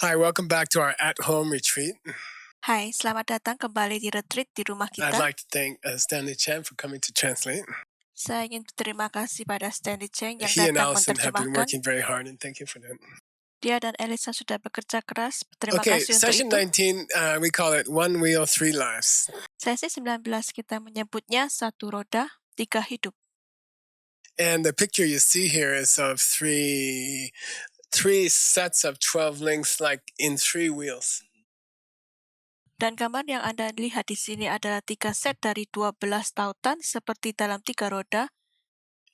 Hi, welcome back to our at-home retreat. Hai, selamat datang kembali di retreat di rumah I'd kita. like to thank Stanley Chen for coming to translate. Saya ingin berterima kasih pada Stanley Cheng yang He and datang Allison have been menerjemahkan. working very hard, and thank you for that. Dia dan Elisa sudah bekerja keras. Terima Okay, kasih untuk session itu. 19, we call it One Wheel, Three Lives. Sesi 19 kita menyebutnya satu roda, tiga hidup. And the picture you see here is of three sets of 12 links, like in three wheels. Dan gambar yang Anda lihat di sini adalah 3 set dari 12 tautan seperti dalam 3 roda.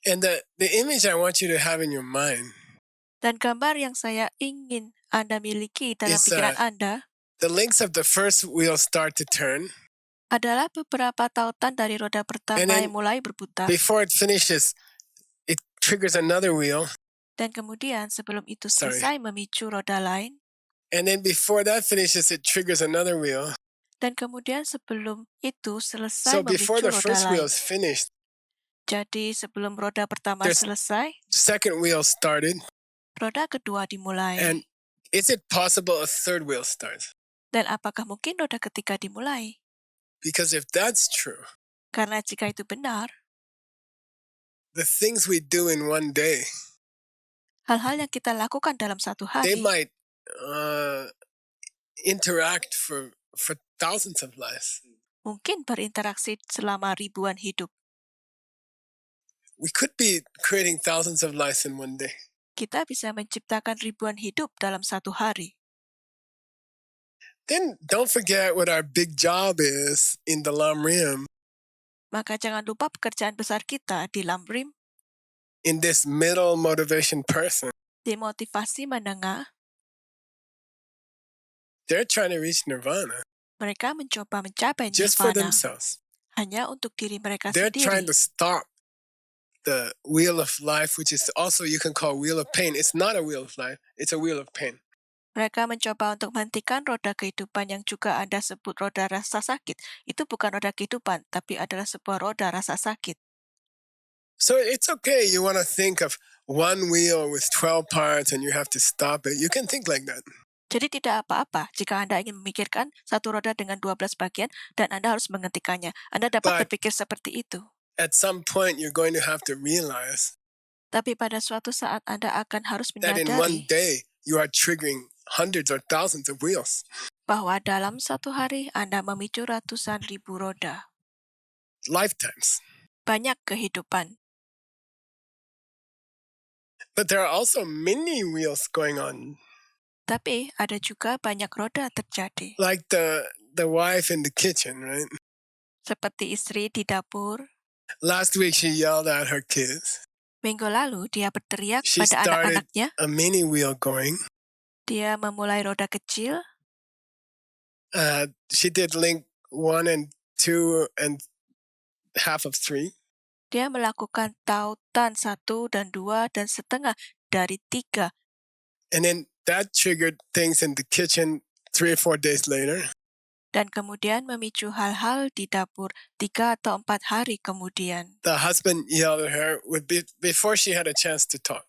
And the image I want you to have in your mind Dan gambar yang saya ingin Anda miliki dalam is pikiran Anda the links of the first wheel start to turn. adalah beberapa tautan dari roda pertama then yang mulai berputar. Before it finishes, it triggers another wheel. Dan kemudian sebelum itu Sorry. selesai memicu roda lain. And then before that finishes, it triggers another wheel. Dan kemudian sebelum itu So selesai before memicu the roda first wheel lain. is finished, Jadi sebelum roda pertama there's selesai, second wheel started. roda kedua dimulai. And is it possible a third wheel starts? Dan apakah mungkin roda ketiga dimulai? Because if that's true, Karena jika itu benar, the things we do in one day, hal-hal yang kita lakukan dalam satu they hari might interact for thousands of lives. mungkin berinteraksi selama ribuan hidup. We could be creating thousands of lives in one day. Kita bisa menciptakan ribuan hidup dalam satu hari. Then don't forget what our big job is in the Lam Rim, Maka jangan lupa pekerjaan besar kita di Lamrim, in this middle motivation person. di motivasi menengah. They're trying to reach nirvana Mereka mencoba mencapai just for nirvana themselves. hanya untuk diri mereka They're trying sendiri. to stop the wheel of life, which is also you can call wheel of pain. It's not a wheel of life, it's a wheel of pain. Mereka mencoba untuk menghentikan roda kehidupan yang juga Anda sebut roda rasa sakit. Itu bukan roda kehidupan, tapi adalah sebuah roda rasa sakit. So it's okay, you want to think of one wheel with 12 parts and you have to stop it. You can think like that. Jadi tidak apa-apa jika Anda ingin memikirkan satu roda dengan 12 bagian dan Anda harus menghentikannya. Anda dapat But berpikir seperti itu. at some point, you're going to have to realize Tapi pada suatu saat Anda akan harus that in one menyadari day, you are triggering hundreds or thousands of wheels. bahwa dalam satu hari Anda memicu ratusan ribu roda. Lifetimes. Banyak kehidupan. But there are also many wheels going on. Tapi ada juga banyak roda terjadi. Like the wife in the kitchen, right? Seperti istri di dapur. Last week, she yelled at her kids. Minggu lalu dia berteriak She pada started anak-anaknya. a mini wheel going. Dia memulai roda kecil. She did link 1 and 2 and half of 3. Dia melakukan tautan 1 dan 2 dan setengah dari 3. And then that triggered things in the kitchen 3 or 4 days later. Dan kemudian memicu hal-hal di dapur 3 atau 4 hari kemudian. The husband yelled at her before she had a chance to talk.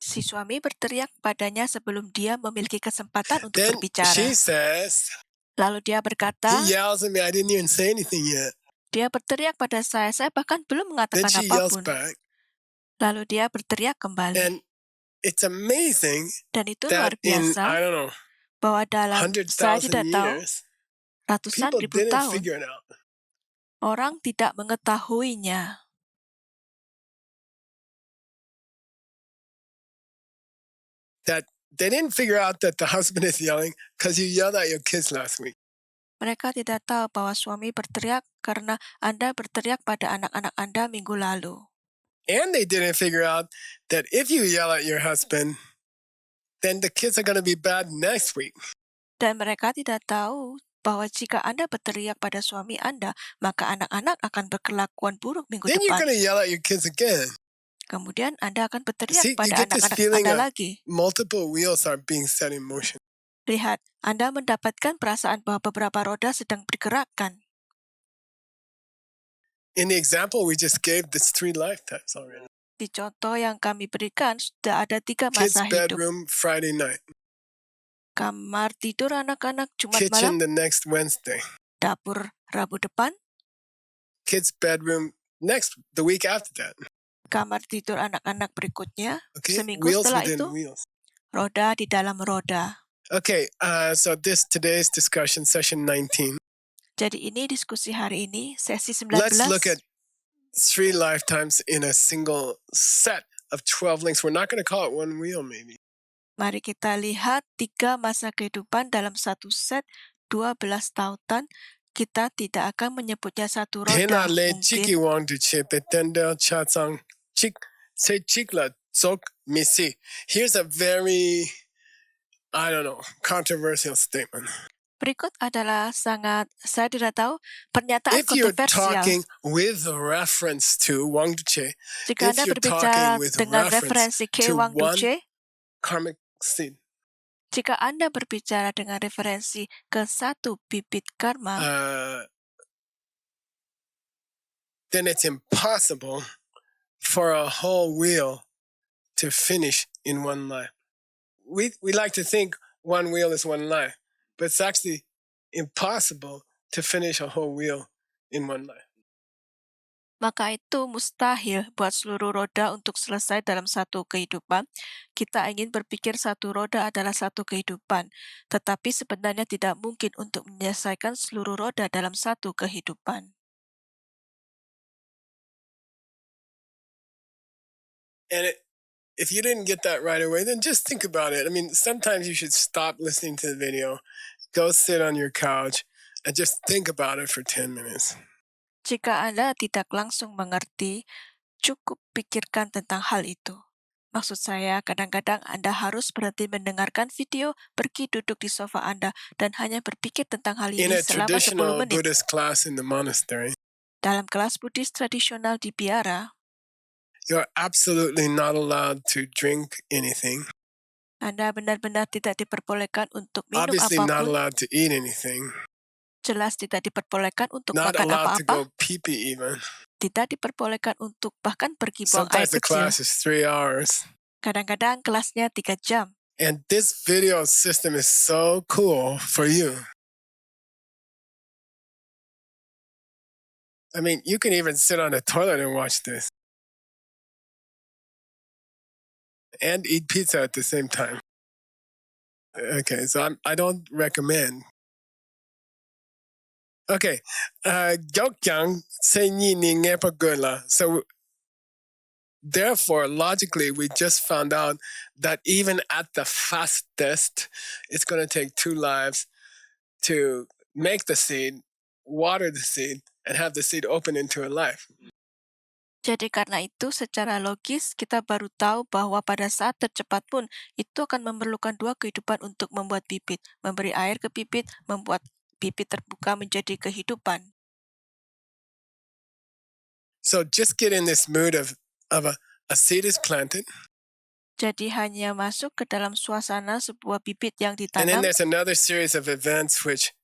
Si suami berteriak padanya sebelum dia memiliki kesempatan untuk Then berbicara. she says, Lalu dia berkata, he yells at me, I didn't even say anything yet. Dia berteriak pada saya bahkan belum Then mengatakan she yells apapun. back. Lalu dia berteriak kembali. And it's amazing Dan itu luar that in, biasa I don't know, bahwa dalam, saya 100,000 tidak tahu, years, ratusan people ribu didn't tahun, figure it out. orang tidak mengetahuinya. That they didn't figure out that the husband is yelling because you yelled at your kids last week. Mereka tidak tahu bahwa suami berteriak karena Anda berteriak pada anak-anak Anda minggu lalu. And they didn't figure out that if you yell at your husband, then the kids are going to be bad next week. Dan mereka tidak tahu bahwa jika Anda berteriak pada suami Anda, maka anak-anak akan berkelakuan buruk minggu Then you're depan. going to yell at your kids again. Kemudian Anda akan berteriak See, you pada get this anak-anak feeling Anda of lagi. multiple wheels are being set in motion. Lihat, Anda mendapatkan perasaan bahwa beberapa roda sedang bergerakkan. In the example we just gave, there's 3 lifetimes already. Di contoh yang kami berikan, sudah ada 3 Kids' masa hidup. bedroom, Friday night. Kamar tidur anak-anak Jumat Kitchen malam, the next Wednesday. dapur Rabu depan, Kids' bedroom the week after that. kamar tidur anak-anak berikutnya, Okay, seminggu wheels setelah within itu, wheels. roda di dalam roda. Okay, so today's discussion, session 19. Jadi ini diskusi hari ini, sesi 19. Let's look at 3 lifetimes in a single set of 12 links. We're not going to call it one wheel, maybe. Mari kita lihat 3 masa kehidupan dalam satu set 12 tautan. Kita tidak akan menyebutnya satu roda. Pena le chiki Mungkin wang du che petenda cha sang chik se chikla zok misi. Here's a very, I don't know, controversial statement. berikut adalah saya tidak tahu, pernyataan If you're kontroversial. talking with reference to Wang Duce, Jika if Anda you're berbicara talking with dengan reference referensi Ke to Wang one Duce, karmic seed, jika Anda berbicara dengan referensi ke satu bibit karma, then it's impossible for a whole wheel to finish in one life. We like to think one wheel is one life, but it's actually impossible to finish a whole wheel in one life. maka itu mustahil buat seluruh roda untuk selesai dalam satu kehidupan. Kita ingin berpikir satu roda adalah satu kehidupan, tetapi sebenarnya tidak mungkin untuk menyelesaikan seluruh roda dalam satu kehidupan. And if you didn't get that right away, then just think about it. I mean, sometimes you should stop listening to the video, go sit on your couch, and just think about it for 10 minutes. Jika Anda tidak langsung mengerti, cukup pikirkan tentang hal itu. Maksud saya, kadang-kadang Anda harus berhenti mendengarkan video, pergi duduk di sofa Anda, dan hanya berpikir tentang hal In ini a selama 10 traditional menit. Buddhist class in the monastery, Dalam kelas Buddhis tradisional di biara, you're absolutely not allowed to drink anything. Anda benar-benar tidak diperbolehkan untuk minum Obviously not apapun, allowed to eat anything. jelas tidak diperbolehkan untuk Not makan allowed to apa-apa, go pee-pee even. tidak diperbolehkan untuk bahkan pergi buang air Sometimes the kecil. class is 3 hours. Kadang-kadang kelasnya 3 jam. And this video system is so cool for you. I mean, you can even sit on the toilet and watch this. And eat pizza at the same time. Okay, so I don't recommend. Okay, Gyeokgyang Senyi ni Ngepagula. So therefore, logically, we just found out that even at the fastest, it's going to take 2 lives to make the seed, water the seed, and have the seed open into a life. Jadi karena itu, secara logis, kita baru tahu bahwa pada saat tercepat pun, itu akan memerlukan 2 kehidupan untuk membuat bibit, memberi air ke bibit, membuat bibit terbuka menjadi kehidupan. So just get in this mood of a seed is planted. Jadi hanya masuk ke dalam suasana sebuah bibit yang And then ditanam, there's another series of events which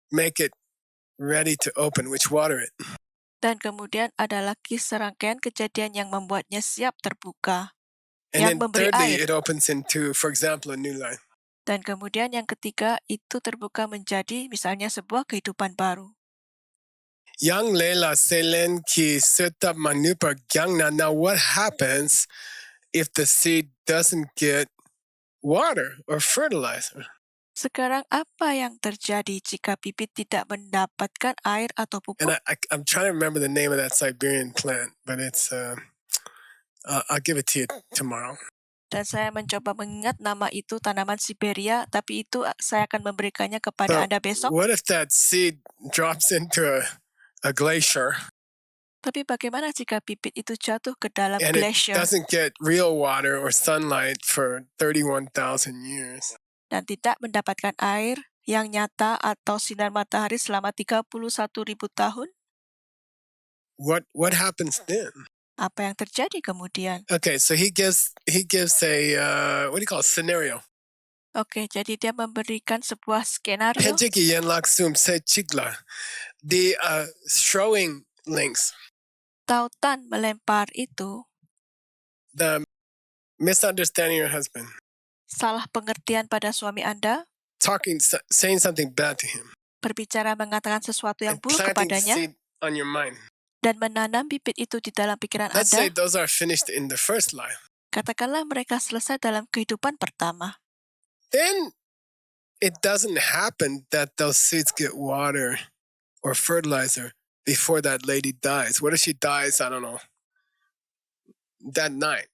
make it ready to open, which water it. dan kemudian ada lagi serangkaian kejadian yang membuatnya siap terbuka, And yang then memberi thirdly, air. it opens into, for example, a new life. Dan kemudian yang ketiga, itu terbuka menjadi misalnya sebuah kehidupan baru. Yang lela selen ki setap manupa gyangna. Now what happens if the seed doesn't get water or fertilizer? Sekarang apa yang terjadi jika bibit tidak mendapatkan air atau And pupuk? I'm trying to remember the name of that Siberian plant, but it's I'll give it to you tomorrow. Dan saya mencoba mengingat nama itu tanaman Siberia, tapi itu saya akan memberikannya kepada So Anda besok. what if that seed drops into a glacier Tapi bagaimana jika bibit itu jatuh ke dalam and it glacier doesn't get real water or sunlight for 31,000 years? dan tidak mendapatkan air yang nyata atau sinar matahari selama 31.000 tahun? What happens then? Apa yang terjadi kemudian? Okay, so he gives a what do you call it, scenario. Oke, jadi dia memberikan sebuah skenario. Penjiki yenlak sum se chigla. The throwing links, Tautan melempar itu, the misunderstanding your husband, salah pengertian pada suami Anda, saying something bad to him, berbicara mengatakan sesuatu yang and buruk planting kepadanya, seed on your mind. dan menanam bibit itu di dalam pikiran Let's say Anda, those are finished in the first life. katakanlah mereka selesai dalam kehidupan pertama. Then it doesn't happen that those seeds get water or fertilizer before that lady dies. What if she dies, I don't know, that night?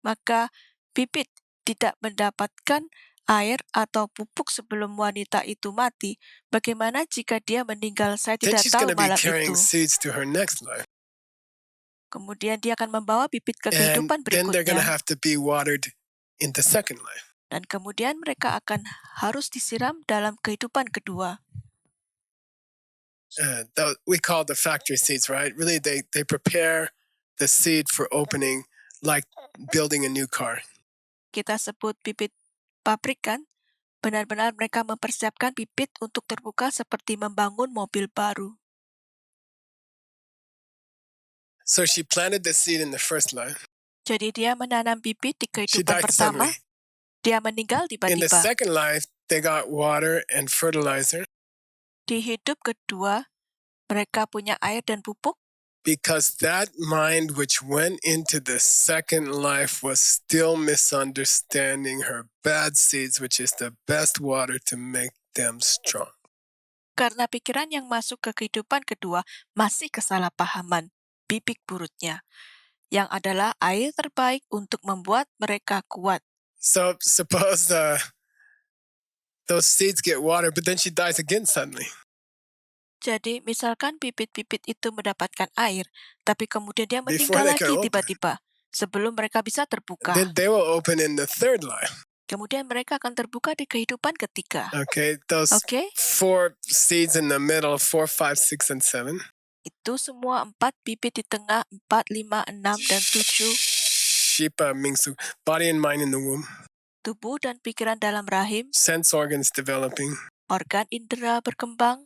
Maka bibit tidak mendapatkan air atau pupuk sebelum wanita itu mati. Bagaimana jika dia meninggal? Saya Then tidak she's going tahu to be malam carrying itu. seeds to her next life. Kemudian dia akan membawa bibit ke And kehidupan then they're going to berikutnya. have to be watered in the second life. Dan kemudian mereka akan harus disiram dalam kehidupan kedua. We call the factory seeds, right? Really, they prepare the seed for opening, like building a new car. Kita sebut bibit pabrik kan? Benar-benar mereka mempersiapkan bibit untuk terbuka seperti membangun mobil baru. So she planted the seed in the first life. Jadi dia menanam bibit di She kehidupan died pertama. suddenly. Dia meninggal In the tiba-tiba. second life, they got water and fertilizer Di hidup kedua, mereka punya air dan pupuk because that mind which went into the second life was still misunderstanding her bad seeds, which is the best water to make them strong. karena pikiran yang masuk ke kehidupan kedua masih kesalahpahaman bibit buruknya, yang adalah air terbaik untuk membuat mereka kuat. So suppose those seeds get water, but then she dies again suddenly. Jadi, misalkan bibit-bibit itu mendapatkan air, tapi kemudian dia Before meninggal they can lagi open. tiba-tiba, sebelum mereka bisa terbuka. Then they will open in the third life. Kemudian mereka akan terbuka di kehidupan ketiga. Okay, those Oke? 4 seeds in the middle, 4, 5, 6, and 7. Itu semua 4 bibit di tengah, 4, 5, 6, dan 7. Shipa Mingsu, body and mind in the womb. Tubuh dan pikiran dalam rahim, Sense organs developing. organ indera berkembang,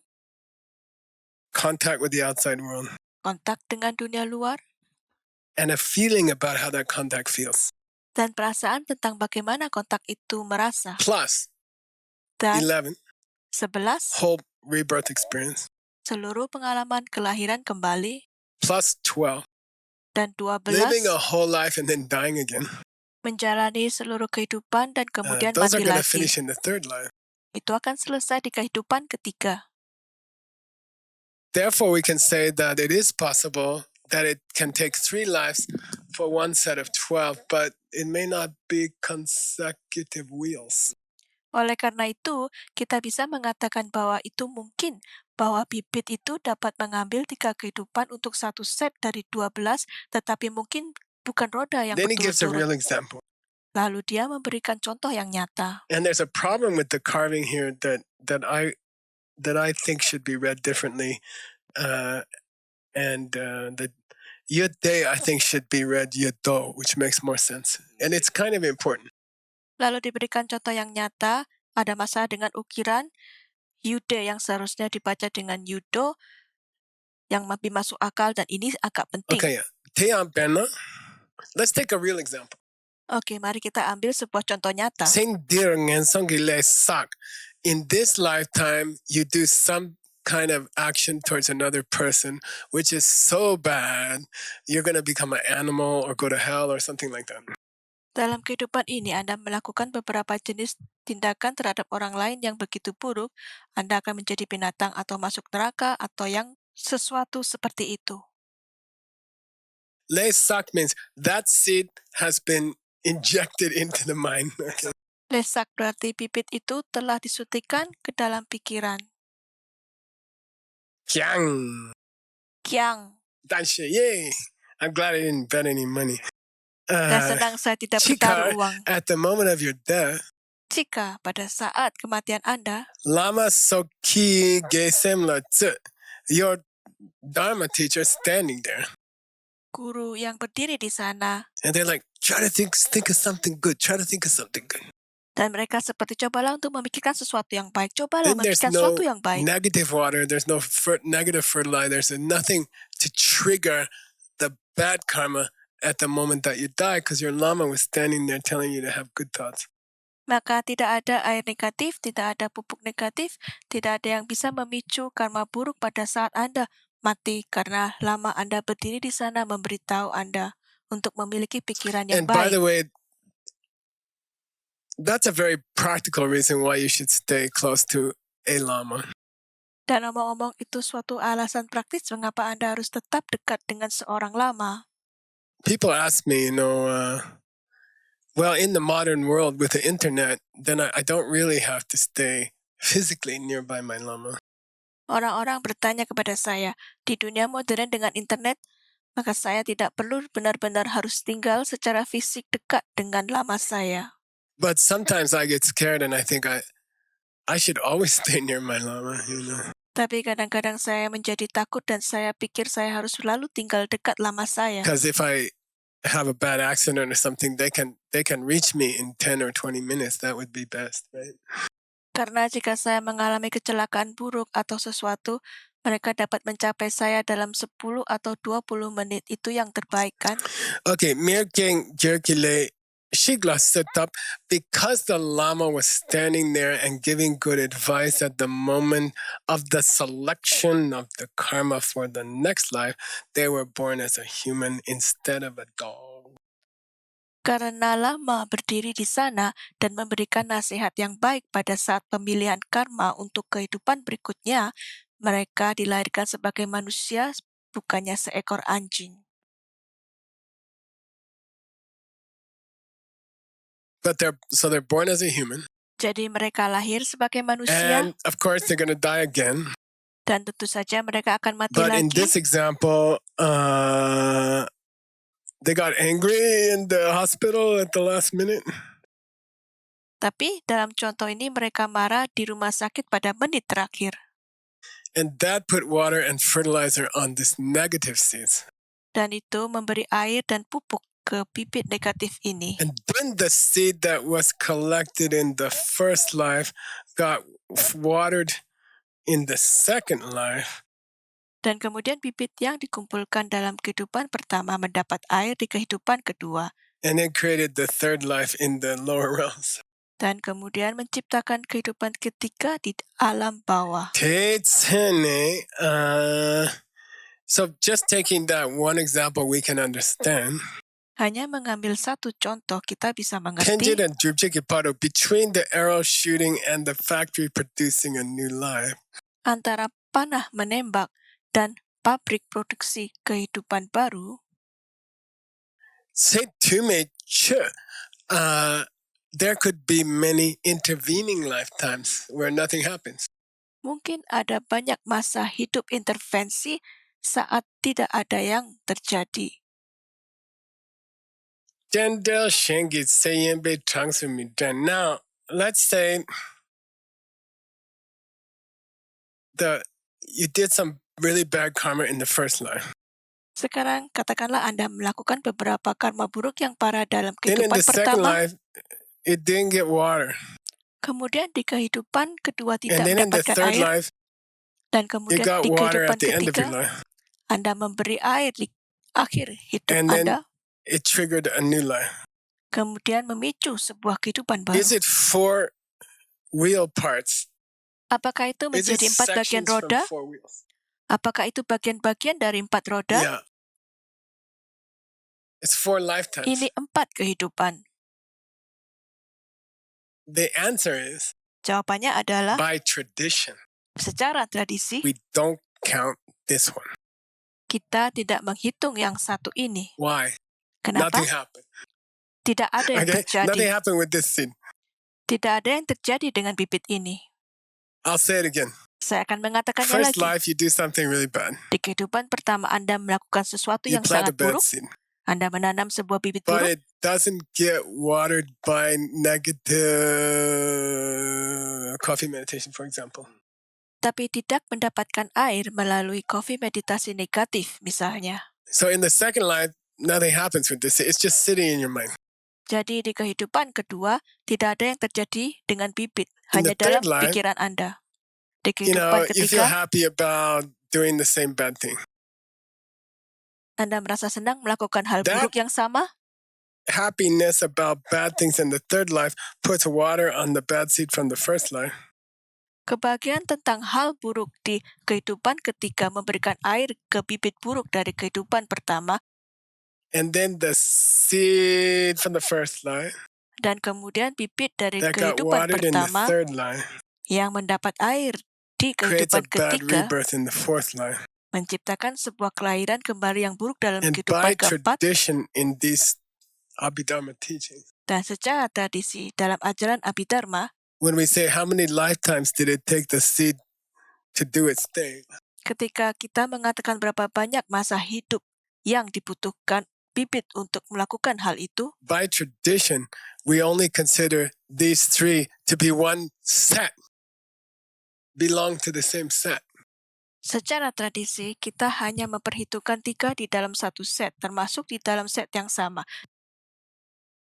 Contact with the outside world. kontak dengan dunia luar, And a feeling about how that contact feels. dan perasaan tentang bagaimana kontak itu merasa. Plus Dan 11, 11, whole rebirth experience. seluruh pengalaman kelahiran kembali. Plus 12, Dan 12, living a whole life and then dying again. menjalani seluruh kehidupan dan kemudian Those are mati going to lagi. finish in the third life. Itu akan selesai di kehidupan ketiga. Therefore, we can say that it is possible that it can take 3 lives for one set of 12, but it may not be consecutive wheels. Oleh karena itu, kita bisa mengatakan bahwa itu mungkin bahwa bibit itu dapat mengambil 3 kehidupan untuk satu set dari 12, tetapi mungkin bukan roda yang Then he gives a berturut-turut. real example. Lalu dia memberikan contoh yang nyata. And there's a problem with the carving here that I think should be read differently. The Yud-Day I think should be read Yud-Do, which makes more sense. And it's kind of important. Lalu diberikan contoh yang nyata, ada masalah dengan ukiran Yude yang seharusnya dibaca dengan Yudo, yang lebih masuk akal, dan ini agak penting. Okay, Team Penna, let's take a real example. Oke, mari kita ambil sebuah contoh nyata. In this lifetime, you do some kind of action towards another person, which is so bad, you're going to become an animal or go to hell or something like that. Dalam kehidupan ini, Anda melakukan beberapa jenis tindakan terhadap orang lain yang begitu buruk, Anda akan menjadi binatang atau masuk neraka atau yang sesuatu seperti itu. Lesak means that seed has been injected into the mind. Lesak berarti bibit itu telah disuntikkan ke dalam pikiran. Kyang. Kiang. Yay. I'm glad I didn't bet any money. Dan senang saya tidak bertaruh uang. At the moment of your death, Jika pada saat kematian Anda, Lama Soki Gesem La Tzu, your Dharma teacher standing there. guru yang berdiri di sana, And they're like, try to think of something good. Try to think of something good. dan mereka seperti cobalah untuk memikirkan sesuatu yang baik. Cobalah Then there's memikirkan no sesuatu yang baik. negative water. There's no negative fertilizer. There's nothing to trigger the bad karma at the moment that you die because your lama was standing there telling you to have good thoughts. Maka tidak ada air negatif, tidak ada pupuk negatif, tidak ada yang bisa memicu karma buruk pada saat Anda mati karena lama Anda berdiri di sana memberitahu Anda untuk memiliki pikiran yang And by baik. the way, that's a very practical reason why you should stay close to a lama. Dan omong-omong itu suatu alasan praktis mengapa Anda harus tetap dekat dengan seorang lama. People ask me, well, in the modern world with the internet, then I don't really have to stay physically nearby my lama. Orang-orang bertanya kepada saya, di dunia modern dengan internet, maka saya tidak perlu benar-benar harus tinggal secara fisik dekat dengan lama saya. But sometimes I get scared and I think I should always stay near my lama, Tapi kadang-kadang saya menjadi takut dan saya pikir saya harus selalu tinggal dekat lama saya. Because if I have a bad accident or something, they can reach me in 10 or 20 minutes. That would be best, right? Karena jika saya mengalami kecelakaan buruk atau sesuatu, mereka dapat mencapai saya dalam 10 atau 20 menit. Itu yang terbaik, kan? Okay, Mirking Jerkile Shigla stood up because the Lama was standing there and giving good advice at the moment of the selection of the karma for the next life. They were born as a human instead of a dog. Karena lama berdiri di sana dan memberikan nasihat yang baik pada saat pemilihan karma untuk kehidupan berikutnya, mereka dilahirkan sebagai manusia, bukannya seekor anjing. But they're born as a human. Jadi mereka lahir sebagai manusia. And of course they're going to die again. Dan tentu saja mereka akan mati But lagi. in this example, they got angry in the hospital at the last minute. Tapi dalam contoh ini mereka marah di rumah sakit pada menit terakhir. And that put water and fertilizer on this negative seeds. Dan itu memberi air dan pupuk ke bibit negatif ini. And then the seed that was collected in the first life got watered in the second life. Dan kemudian bibit yang dikumpulkan dalam kehidupan pertama mendapat air di kehidupan kedua. And it created the third life in the lower realms. Dan kemudian menciptakan kehidupan ketiga di alam bawah. So just taking that one example we can understand. Hanya mengambil satu contoh kita bisa mengerti. Kenjit and Drupjikipado, between the arrow shooting and the factory producing a new life. Antara panah menembak dan pabrik produksi kehidupan baru. There could be many intervening lifetimes where nothing happens. Mungkin ada banyak masa hidup intervensi saat tidak ada yang terjadi. Now, let's say you did some really bad karma in the first life. Sekarang katakanlah Anda melakukan beberapa karma buruk yang parah dalam Then in kehidupan the second pertama. life, it didn't get water. Kemudian di kehidupan kedua tidak And then in the mendapatkan third air. life, Dan you kemudian got di water kehidupan at the end of your ketiga, life. Anda memberi air di akhir hidup And then Anda. it triggered a new life. Kemudian memicu sebuah kehidupan baru. Is it 4 wheel parts? Apakah itu Is it menjadi 4 bagian sections from roda? 4 wheels? Apakah itu bagian-bagian dari 4 roda? Yeah. It's 4 lifetimes. Ini 4 kehidupan. The answer is, Jawabannya adalah, by tradition, secara tradisi, we don't count this one. kita tidak menghitung yang satu ini. Why? Kenapa? Nothing happened. Tidak ada yang Okay? terjadi. Nothing happened with this seed. Tidak ada yang terjadi dengan bibit ini. I'll say it again. Saya akan mengatakannya First lagi. life, you do something really bad. Di kehidupan pertama Anda melakukan sesuatu You yang plant a sangat bad buruk. seed. Anda menanam sebuah bibit But buruk. it doesn't get watered by negative coffee meditation, for example. Tapi tidak mendapatkan air melalui coffee meditasi negatif, misalnya. So in the second life, nothing happens with this. It's just sitting in your mind. Jadi di kehidupan kedua, tidak ada yang terjadi dengan bibit, In hanya the third dalam life, pikiran Anda. Di kehidupan you feel ketiga, happy about doing the same bad thing. Anda merasa senang melakukan hal That- buruk yang sama. happiness about bad things in the third life puts water on the bad seed from the first life. Kebahagiaan tentang hal buruk di kehidupan ketiga memberikan air ke bibit buruk dari kehidupan pertama, And then the seed from the first life dan kemudian bibit dari that got kehidupan watered in the pertama third life yang mendapat air di creates a kehidupan bad ketiga rebirth in the fourth life. menciptakan sebuah kelahiran kembali yang buruk dalam And kehidupan by keempat. tradition in these Abhidharma teachings, Dan secara tradisi dalam ajaran Abhidharma, when we say how many lifetimes did it take the seed to do its thing, ketika kita mengatakan berapa banyak masa hidup yang dibutuhkan bibit untuk melakukan hal itu, by tradition, we only consider these three to be one set, belong to the same set. secara tradisi kita hanya memperhitungkan 3 di dalam satu set, termasuk di dalam set yang sama.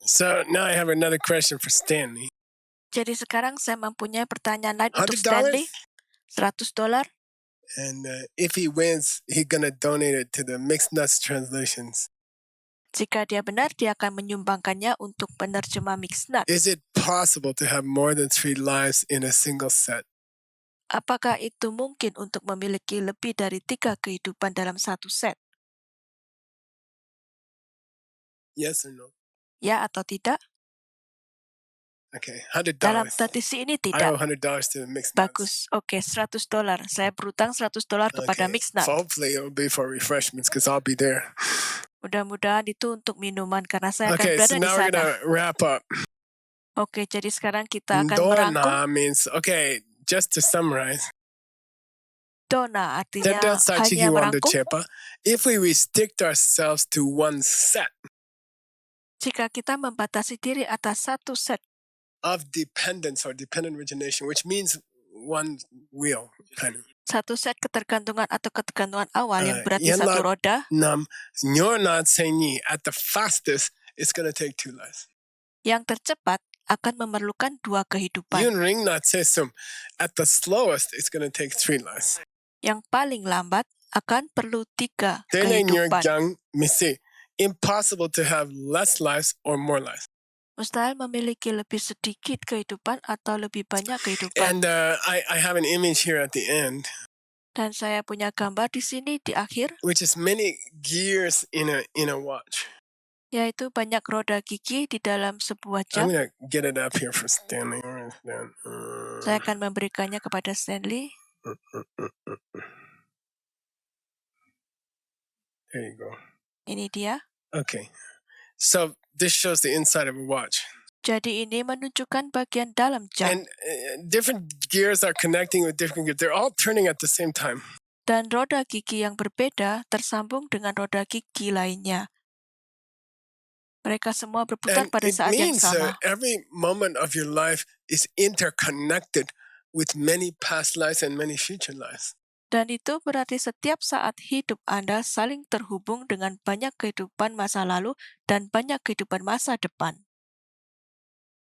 So now I have another question for Stanley. Jadi sekarang saya mempunyai pertanyaan lain untuk $100? Stanley. $100. And if he wins, he's gonna donate it to the Mixed Nuts translations. Jika dia benar, dia akan menyumbangkannya untuk penerjemah Mixed Nuts. Is it possible to have more than 3 lives in a single set? Apakah itu mungkin untuk memiliki lebih dari 3 kehidupan dalam satu set? Yes or no? Ya atau tidak? Okay, $100. Dalam tradisi ini I tidak. owe $100 to the Mixed Nuts. Bagus. Oke, $100. Saya berutang $100 kepada Okay, Mixed Nuts. so hopefully it'll be for refreshments because I'll be there. Mudah-mudahan itu untuk minuman karena saya akan Okay, berada so di now we're sana. gonna wrap up. Oke, jadi sekarang kita akan merangkum. Dona means, okay, just to summarize. Dona artinya Tendang sachi hanya hiwando merangkum. chepa. If we restrict ourselves to one set Jika kita membatasi diri atas satu set of dependence or dependent origination, which means one wheel, kind of. satu set ketergantungan atau ketergantungan awal yang berarti Yan satu la- roda, Nam nyor not senyi at the fastest, it's gonna take 2 lives. yang tercepat akan memerlukan 2 kehidupan. Yun ring not sesum at the slowest, it's gonna take 3 lives. Yang paling lambat akan perlu 3 Then nyor kehidupan. jang misi. Impossible to have less lives or more lives. Mustahil memiliki lebih sedikit kehidupan atau lebih banyak kehidupan. And I have an image here at the end, Dan saya punya gambar di sini di akhir, which is many gears in a watch. yaitu banyak roda gigi di dalam sebuah I'm jam. gonna get it up here for Stanley. Saya akan memberikannya kepada Stanley. There you go. Ini dia. Okay. So this shows the inside of a watch. Jadi ini menunjukkan bagian dalam jam. And different gears are connecting with different gears. They're all turning at the same time. Dan roda gigi yang berbeda tersambung dengan roda gigi lainnya. Mereka semua berputar And pada it saat yang means sama. every moment of your life is interconnected with many past lives and many future lives. Dan itu berarti setiap saat hidup Anda saling terhubung dengan banyak kehidupan masa lalu dan banyak kehidupan masa depan.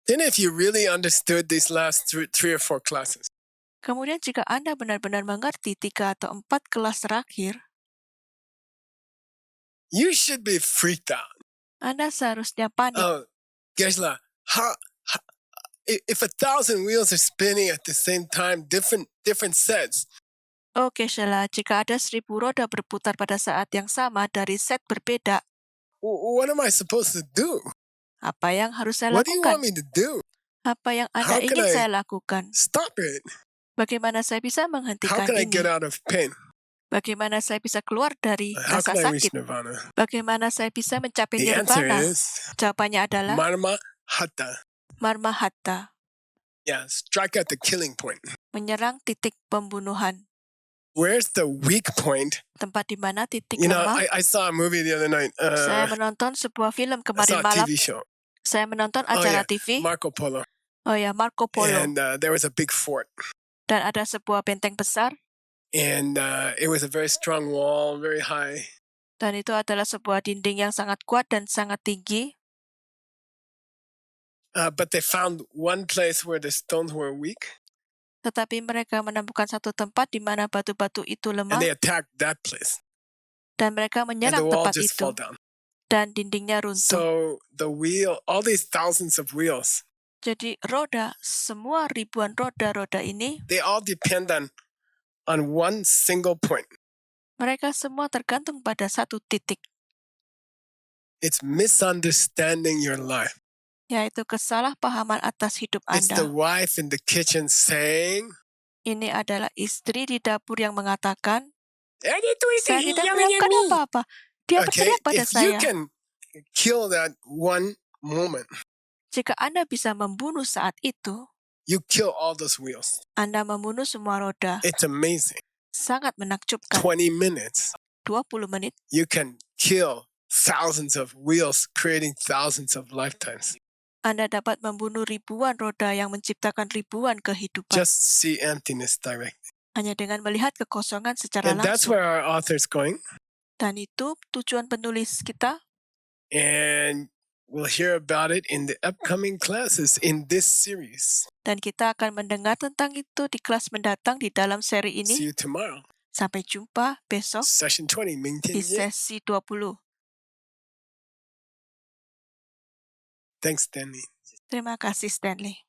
Then if you really understood these last 3 or 4 classes, Kemudian jika Anda benar-benar mengerti 3 atau 4 kelas terakhir, you should be freaked out. Anda seharusnya panik. Oh, Geshe, if 1,000 wheels are spinning at the same time, different sets, Oke, Sheila, jika ada 1000 roda berputar pada saat yang sama dari set berbeda, what am I supposed to do? apa yang harus saya What do you want lakukan? me to do? Apa yang How Anda can ingin I saya lakukan? stop it? Bagaimana saya bisa How menghentikan can I ini? get out of pain? Bagaimana saya bisa keluar dari How rasa can I reach sakit? nirvana? Bagaimana saya bisa mencapai The answer nirvana? is Jawabannya adalah marma hata. marmahatta, Yeah, strike at the killing point. menyerang titik pembunuhan, Where's the weak point? tempat di mana titik You know, lemah. I saw a movie the other night. Saya menonton sebuah film I saw kemarin a malam. TV show. Saya menonton Oh acara yeah, TV. Marco Polo. Oh ya, Marco Polo. And there was a big fort. Dan ada sebuah benteng besar. And it was a very strong wall, very high. Dan itu adalah sebuah dinding yang sangat kuat dan sangat tinggi. But they found one place where the stones were weak. Tetapi mereka menemukan satu tempat di mana batu-batu itu And lemah. they attacked that place. Dan mereka And menyerang the wall tempat just itu. fell down. dan dindingnya runtuh. So the wheel, all these thousands of wheels, Jadi roda, semua ribuan roda-roda ini, they all depend on one single point. mereka semua tergantung pada satu titik, It's misunderstanding your life. yaitu kesalahpahaman atas hidup It's the Anda. wife in the kitchen saying, Ini adalah istri di dapur yang mengatakan, saya "Saya tidak melakukan apa-apa. Dia Okay, berteriak pada if you saya. can kill that one moment, Jika Anda bisa membunuh saat itu, you kill all those wheels. Anda membunuh semua roda. It's amazing. Sangat menakjubkan. 20 minutes, 20 menit, you can kill thousands of wheels, creating thousands of lifetimes. Anda dapat membunuh ribuan roda yang menciptakan ribuan kehidupan. Just see emptiness directly. Hanya dengan melihat kekosongan secara And that's langsung. where our author's going. Dan itu tujuan penulis kita. And we'll hear about it in the upcoming classes in this series. Dan kita akan mendengar tentang itu di kelas mendatang di dalam seri See ini. you tomorrow. Sampai jumpa besok Session 20, di 明天见. sesi 20. Thanks, Stanley. Terima kasih, Stanley.